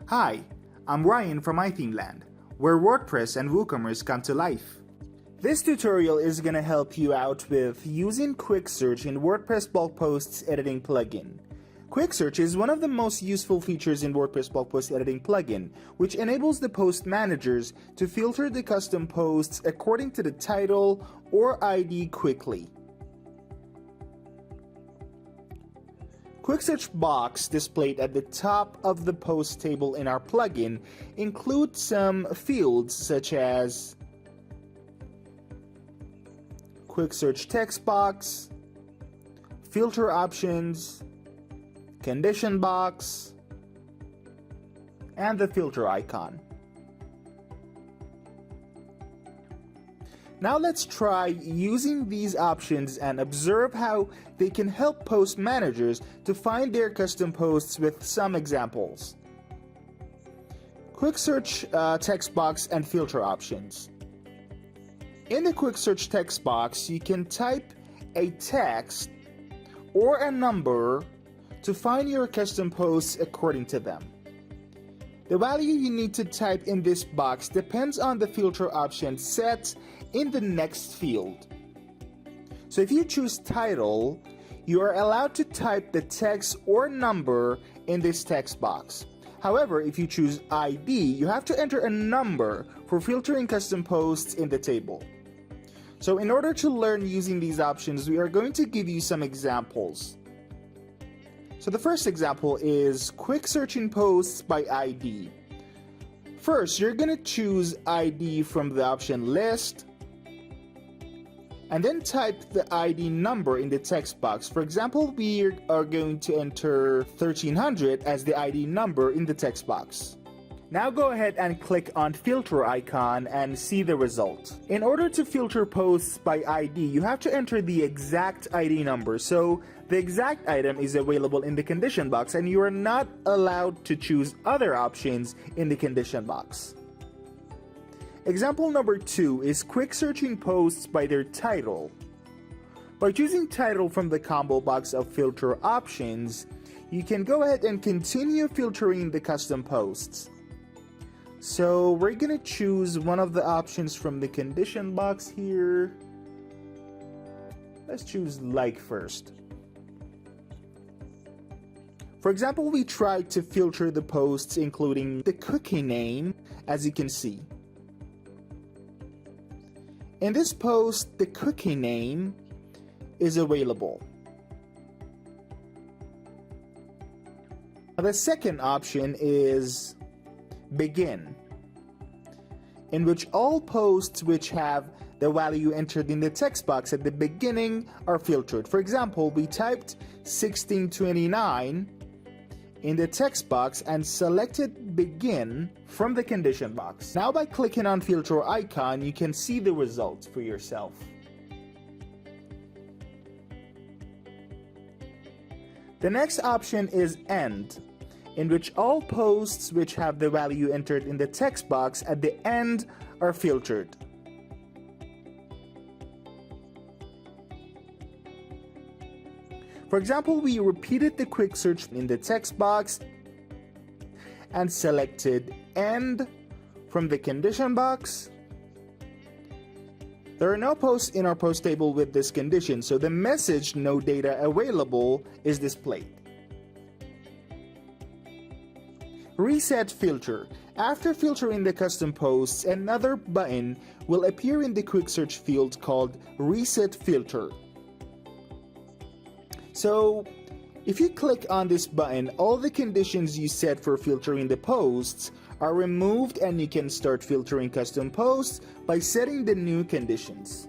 Hi, I'm Ryan from iThemeland, where WordPress and WooCommerce come to life. This tutorial is going to help you out with using Quick Search in WordPress Bulk Posts Editing plugin. Quick Search is one of the most useful features in WordPress Bulk Post Editing plugin, which enables the post managers to filter the custom posts according to the title or ID quickly. Quick Search box displayed at the top of the post table in our plugin includes some fields such as Quick Search text box, filter options, condition box, and the filter icon. Now let's try using these options and observe how they can help post managers to find their custom posts with some examples. Quick Search text box and filter options. In the Quick Search text box, you can type a text or a number to find your custom posts according to them. The value you need to type in this box depends on the filter option set in the next field. So if you choose title, you are allowed to type the text or number in this text box. However, if you choose ID, you have to enter a number for filtering custom posts in the table. So in order to learn using these options, we are going to give you some examples. So the first example is quick searching posts by ID. First, you're going to choose ID from the option list, and then type the ID number in the text box. For example, we are going to enter 1300 as the ID number in the text box. Now go ahead and click on filter icon and see the result. In order to filter posts by ID, you have to enter the exact ID number. So the exact item is available in the condition box and you are not allowed to choose other options in the condition box. Example number 2 is quick searching posts by their title. By choosing title from the combo box of filter options, you can go ahead and continue filtering the custom posts. So we're gonna choose one of the options from the condition box here. Let's choose like first. For example, we tried to filter the posts including the cookie name, as you can see. In this post, the cookie name is available. Now, the second option is begin, in which all posts which have the value entered in the text box at the beginning are filtered. For example, we typed 1629 in the text box and selected begin from the condition box. Now by clicking on filter icon, you can see the results for yourself. The next option is end, in which all posts which have the value entered in the text box at the end are filtered. For example, we repeated the quick search in the text box and selected end from the condition box. There are no posts in our post table with this condition, so the message "no data available" is displayed. Reset filter. After filtering the custom posts, another button will appear in the quick search field called reset filter. So if you click on this button, all the conditions you set for filtering the posts are removed and you can start filtering custom posts by setting the new conditions.